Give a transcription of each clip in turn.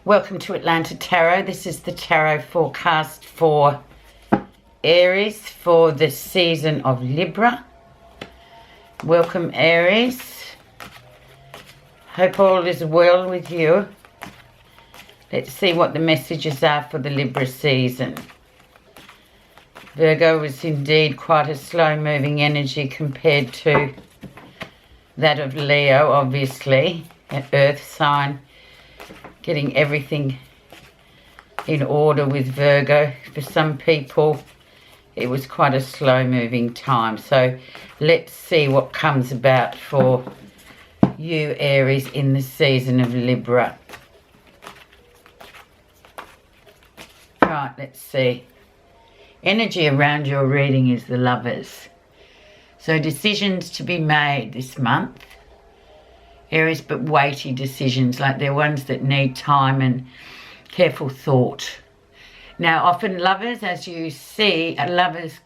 Welcome to Atlanta Tarot. This is the tarot forecast for Aries for the season of Libra. Welcome, Aries. Hope all is well with you. Let's see what the messages are for the Libra season. Virgo is indeed quite a slow-moving energy compared to that of Leo, obviously, an earth sign. Getting everything in order with Virgo. For some people, it was quite a slow-moving time. So let's see what comes about for you, Aries, in the season of Libra. Right, let's see. Energy around your reading is the Lovers. So decisions to be made this month, Aries, but weighty decisions, like they're ones that need time and careful thought. Now, often Lovers, as you see, Lovers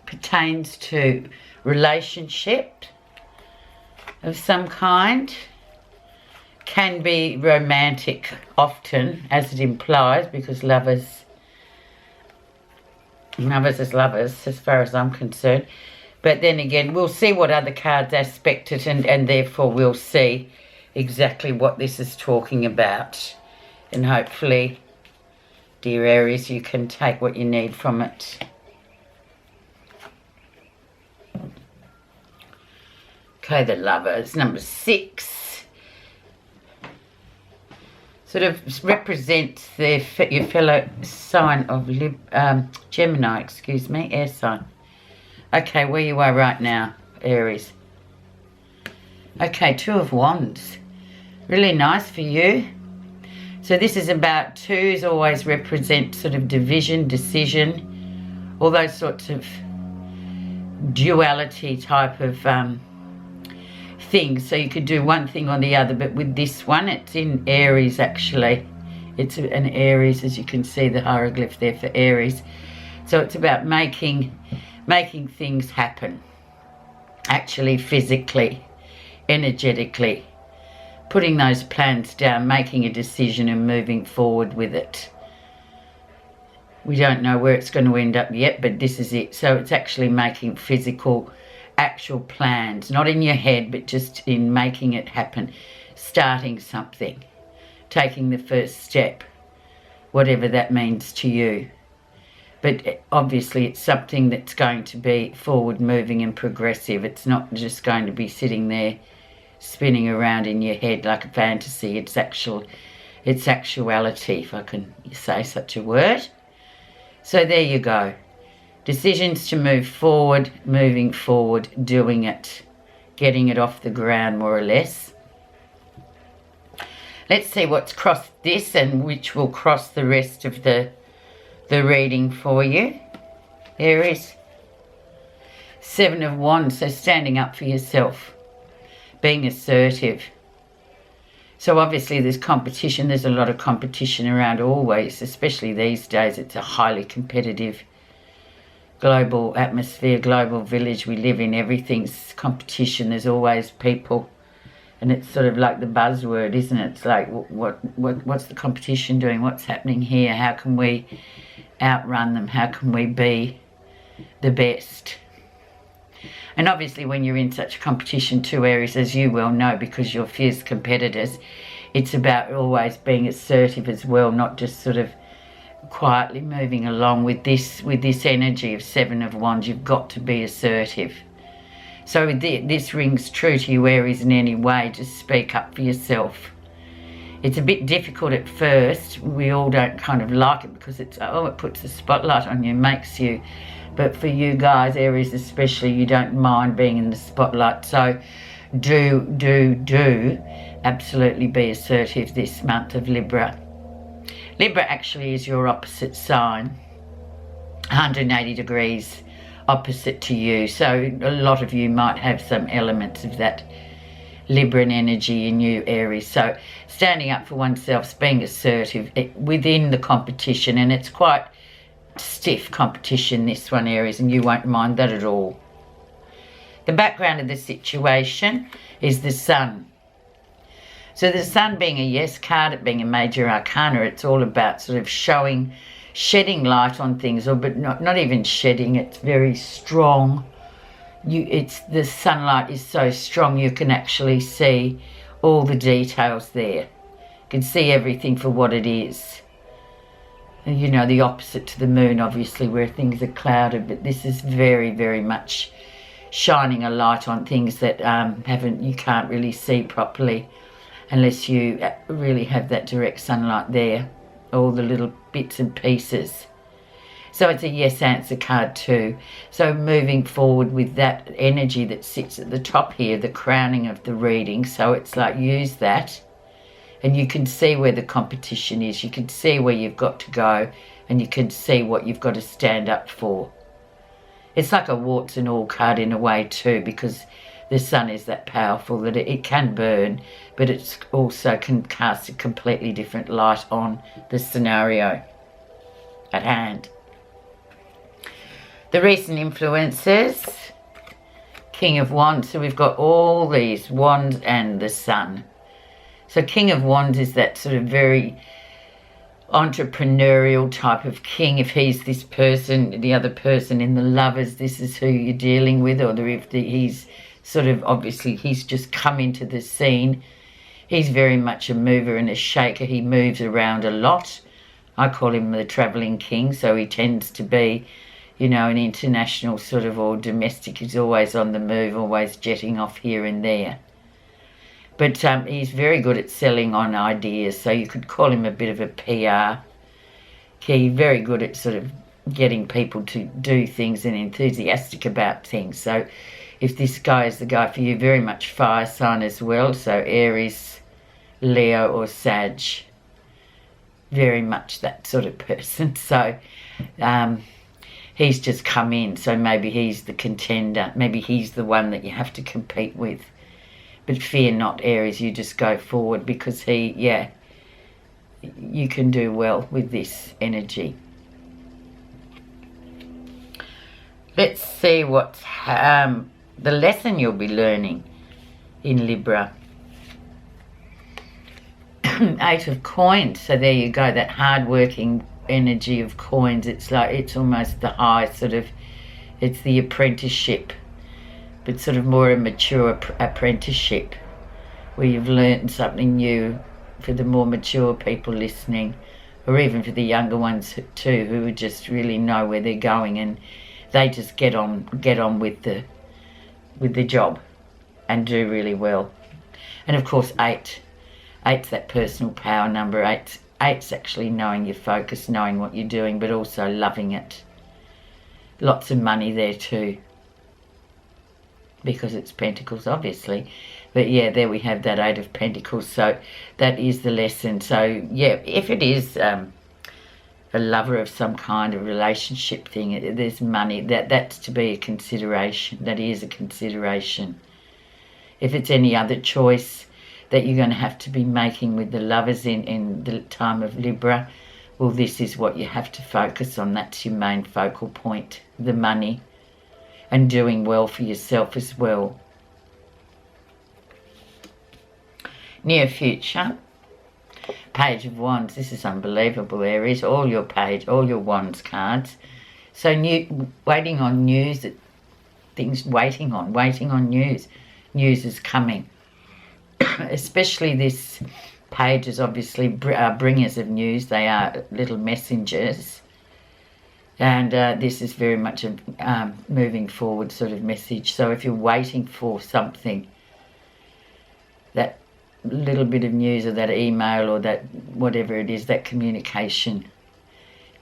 pertains to relationship of some kind. Can be romantic often, as it implies, because lovers is lovers, as far as I'm concerned. But then again, we'll see what other cards aspect it, and therefore we'll see exactly what this is talking about. And hopefully, dear Aries, you can take what you need from it. Okay, the Lovers, number 6. Sort of represents your fellow sign of Gemini, excuse me, air sign. Okay, where you are right now, Aries. Okay, 2 of Wands. Really nice for you. So this is about 2s always represent sort of division, decision, all those sorts of duality type of things. So you could do one thing or the other, but with this one, it's in Aries actually. It's an Aries, as you can see the hieroglyph there for Aries. So it's about making things happen, actually, physically, energetically, putting those plans down, making a decision and moving forward with it. We don't know where it's going to end up yet, but this is it. So it's actually making physical, actual plans, not in your head, but just in making it happen, starting something, taking the first step, whatever that means to you. But obviously it's something that's going to be forward-moving and progressive. It's not just going to be sitting there spinning around in your head like a fantasy. It's actuality, if I can say such a word. So there you go. Decisions to move forward, moving forward, doing it, getting it off the ground more or less. Let's see what's crossed this and which will cross the rest of the reading for you, Aries. 7 of Wands, so standing up for yourself, being assertive. So obviously there's competition, there's a lot of competition around always, especially these days. It's a highly competitive global atmosphere, global village we live in. Everything's competition, there's always people. And it's sort of like the buzzword, isn't it? It's like, what's the competition doing? What's happening here? How can we outrun them? How can we be the best? And obviously when you're in such competition too, Aries, as you well know, because you're fierce competitors, it's about always being assertive as well, not just sort of quietly moving along with this energy of 7 of Wands. You've got to be assertive. So this rings true to you, Aries, in any way. Just speak up for yourself. It's a bit difficult at first. We all don't kind of like it because it puts the spotlight on you, makes you. But for you guys, Aries especially, you don't mind being in the spotlight. So do absolutely be assertive this month of Libra. Libra actually is your opposite sign, 180 degrees opposite to you. So a lot of you might have some elements of that Libran energy in you, Aries. So standing up for oneself, being assertive within the competition, and it's quite stiff competition, this one, Aries, and you won't mind that at all. The background of the situation is the Sun. So the Sun being a yes card, it being a major arcana, it's all about sort of shedding light on things, but not even shedding. It's very strong. The sunlight is so strong you can actually see all the details there. You can see everything for what it is. And, you know, the opposite to the moon, obviously, where things are clouded, but this is very, very much shining a light on things that you can't really see properly unless you really have that direct sunlight there, all the little bits and pieces. So it's a yes answer card too. So moving forward with that energy that sits at the top here, the crowning of the reading. So it's like, use that, and you can see where the competition is. You can see where you've got to go, and you can see what you've got to stand up for. It's like a warts and all card in a way too, because the Sun is that powerful that it can burn, but it also can cast a completely different light on the scenario at hand. The recent influences, King of Wands. So we've got all these wands and the Sun. So King of Wands is that sort of very entrepreneurial type of king. If he's this person, the other person in the lovers, this is who you're dealing with, or he's sort of, obviously he's just come into the scene. He's very much a mover and a shaker. He moves around a lot. I call him the travelling king, so he tends to be, you know, an international sort of, or domestic. He's always on the move, always jetting off here and there. But he's very good at selling on ideas, so you could call him a bit of a PR key. Very good at sort of getting people to do things and enthusiastic about things. So if this guy is the guy for you, very much fire sign as well. So Aries, Leo or Sag. Very much that sort of person. So he's just come in. So maybe he's the contender. Maybe he's the one that you have to compete with. But fear not, Aries, you just go forward, because you can do well with this energy. Let's see what's the lesson you'll be learning in Libra. 8 of coins. So there you go, that hard-working energy of coins. It's like, it's almost the high sort of, it's the apprenticeship, but sort of more a mature apprenticeship where you've learned something new, for the more mature people listening, or even for the younger ones too, who just really know where they're going, and they just get on with the job and do really well. And of course 8's that personal power number. 8's actually knowing your focus, knowing what you're doing, but also loving it. Lots of money there too, because it's Pentacles, obviously. But yeah, there we have that 8 of Pentacles. So that is the lesson. So yeah, if it is a lover of some kind of relationship thing, there's money, that's to be a consideration. That is a consideration. If it's any other choice that you're going to have to be making with the lovers in the time of Libra, well, this is what you have to focus on. That's your main focal point, the money, and doing well for yourself as well. Near future, Page of Wands. This is unbelievable, Aries. All your Wands cards. So waiting on news, waiting on news. News is coming. Especially this page is obviously bringers of news. They are little messengers. And this is very much a moving forward sort of message. So if you're waiting for something, that little bit of news or that email or that whatever it is, that communication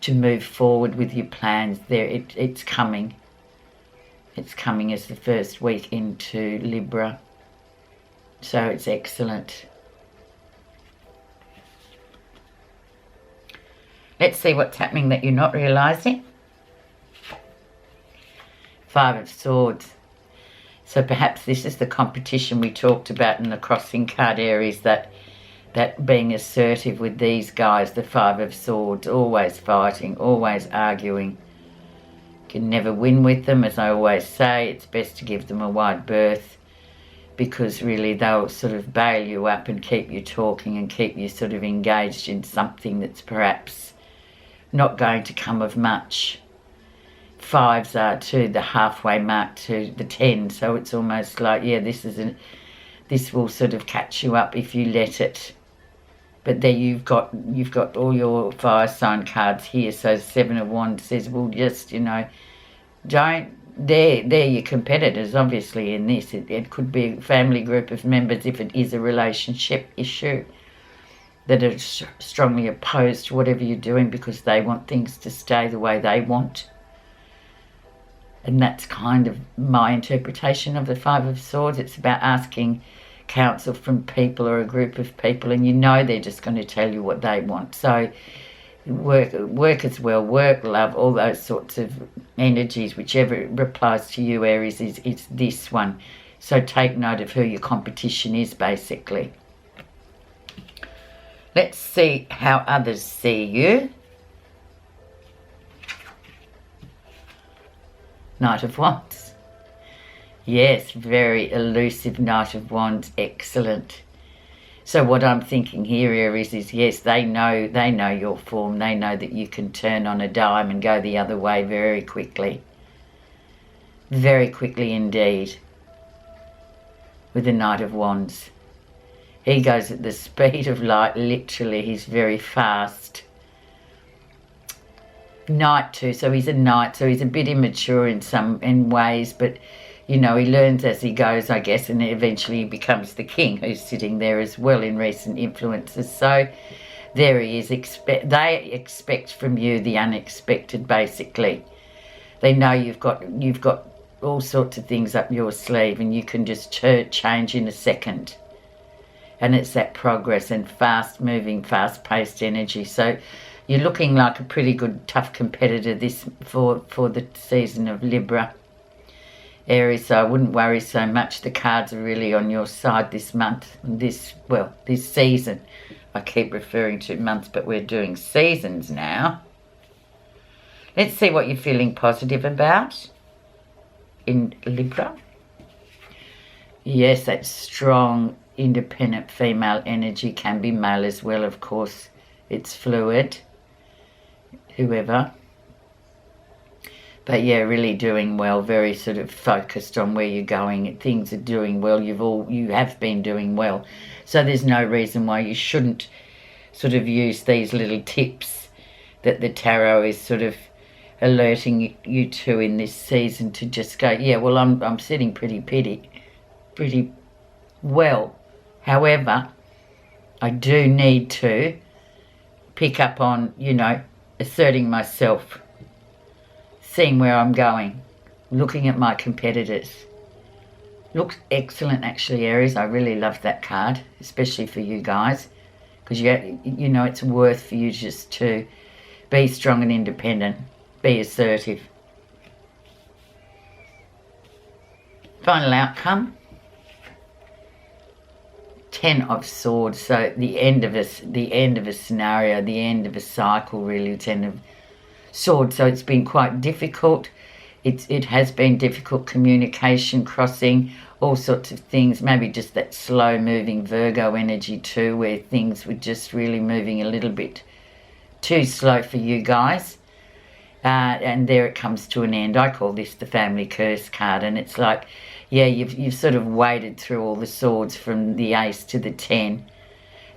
to move forward with your plans, it's coming. It's coming as the first week into Libra. So it's excellent. Let's see what's happening that you're not realising. 5 of Swords. So perhaps this is the competition we talked about in the crossing card, Aries, that being assertive with these guys, the 5 of Swords, always fighting, always arguing. Can never win with them, as I always say. It's best to give them a wide berth. because really they'll sort of bail you up and keep you talking and keep you sort of engaged in something that's perhaps not going to come of much. 5s are to the halfway mark to the 10, so it's almost like, yeah, this will sort of catch you up if you let it. But there you've got all your fire sign cards here. So 7 of Wands says, well, just, you know, they're your competitors, obviously, in this. It could be a family group of members if it is a relationship issue that are strongly opposed to whatever you're doing because they want things to stay the way they want. And that's kind of my interpretation of the 5 of Swords. It's about asking counsel from people or a group of people, and you know they're just going to tell you what they want. So work as well, work, love, all those sorts of energies, whichever applies to you, Aries, it's this one. So take note of who your competition is, basically. Let's see how others see you. Knight of Wands. Yes, very elusive Knight of Wands. Excellent. So what I'm thinking here, Aries, is yes, they know your form. They know that you can turn on a dime and go the other way very quickly. Very quickly indeed. With the Knight of Wands. He goes at the speed of light, literally. He's very fast. Knight too, so he's a knight, so he's a bit immature in ways, but you know, he learns as he goes, I guess, and eventually he becomes the king, who's sitting there as well in recent influences. So there he is. They expect from you the unexpected, basically. They know you've got all sorts of things up your sleeve, and you can just change in a second. And it's that progress and fast-moving, fast-paced energy. So you're looking like a pretty good, tough competitor for the season of Libra. Aries, so I wouldn't worry so much. The cards are really on your side this month, this season. I keep referring to months, but we're doing seasons now. Let's see what you're feeling positive about in Libra. Yes, that strong, independent female energy, can be male as well, of course. It's fluid, whoever. But yeah, really doing well, very sort of focused on where you're going. Things are doing well. You have been doing well. So there's no reason why you shouldn't sort of use these little tips that the tarot is sort of alerting you to in this season, to just go, yeah, well, I'm sitting pretty well. However, I do need to pick up on, you know, asserting myself, seeing where I'm going, looking at my competitors. Looks excellent, actually, Aries. I really love that card, especially for you guys, because you know it's worth for you just to be strong and independent, be assertive. Final outcome. 10 of Swords. So the end of a scenario, the end of a cycle, really. 10 of Swords. So it's been quite difficult. It has been difficult communication, crossing, all sorts of things. Maybe just that slow moving Virgo energy too, where things were just really moving a little bit too slow for you guys. And there it comes to an end. I call this the family curse card, and it's like, yeah, you've sort of waded through all the swords from the ace to the 10.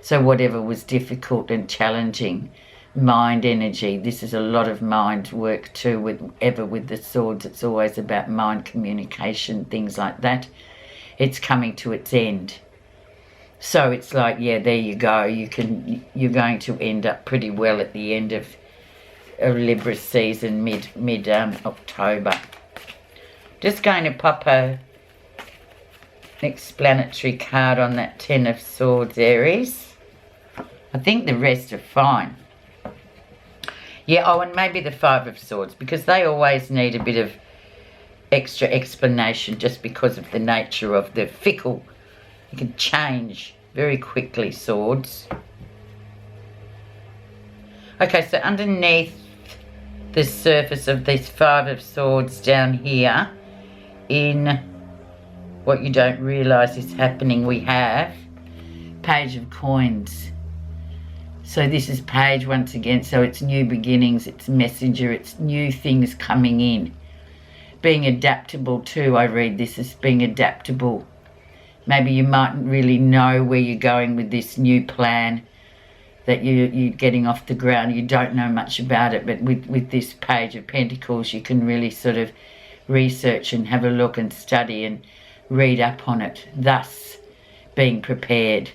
So whatever was difficult and challenging, mind energy, this is a lot of mind work too. With the swords, it's always about mind communication, things like that. It's coming to its end. So it's like, yeah, there you go. You're going to end up pretty well at the end of Libra season, mid October. Just going to pop an explanatory card on that 10 of Swords, Aries. I think the rest are fine. Yeah, oh, and maybe the 5 of Swords, because they always need a bit of extra explanation just because of the nature of the fickle. You can change very quickly, Swords. Okay, so underneath the surface of this 5 of Swords down here in what you don't realise is happening. We have Page of Coins. So this is Page once again. So it's new beginnings, it's messenger, it's new things coming in. Being adaptable too, I read this as being adaptable. Maybe you mightn't really know where you're going with this new plan that you're getting off the ground. You don't know much about it, but with this Page of Pentacles, you can really sort of research and have a look and study and read up on it, thus being prepared.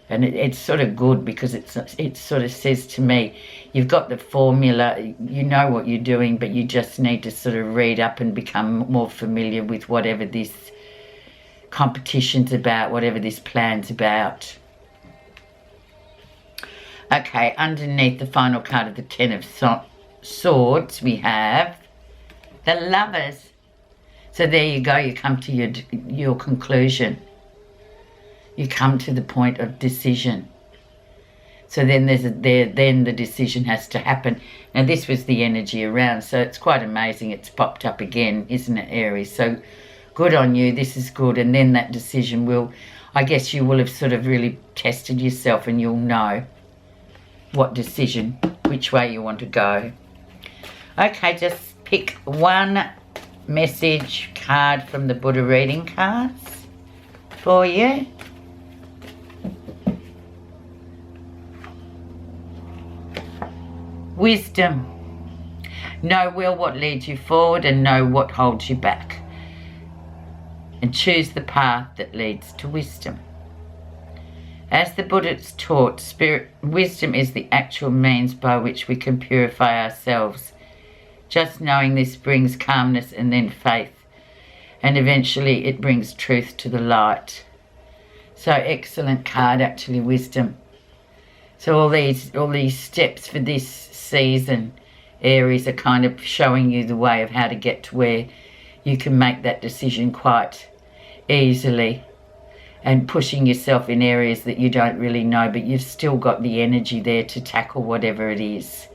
And it's sort of good because it sort of says to me, you've got the formula, you know what you're doing, but you just need to sort of read up and become more familiar with whatever this competition's about, whatever this plan's about. Okay, underneath the final card of the Ten of Swords, we have the Lovers. So there you go, you come to your conclusion. You come to the point of decision. So then then the decision has to happen. Now this was the energy around, so it's quite amazing it's popped up again, isn't it, Aries? So good on you, this is good. And then that decision will, I guess you will have sort of really tested yourself and you'll know what decision, which way you want to go. Okay, just pick one message card from the Buddha reading cards for you. Wisdom. Know well what leads you forward and know what holds you back. And choose the path that leads to wisdom. As the Buddha's taught, wisdom is the actual means by which we can purify ourselves. Just knowing this brings calmness and then faith. And eventually it brings truth to the light. So excellent card, actually, wisdom. So all these steps for this season, Aries, are kind of showing you the way of how to get to where you can make that decision quite easily, and pushing yourself in areas that you don't really know, but you've still got the energy there to tackle whatever it is.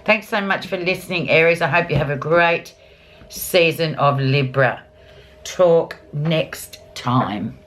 Thanks so much for listening, Aries. I hope you have a great season of Libra. Talk next time.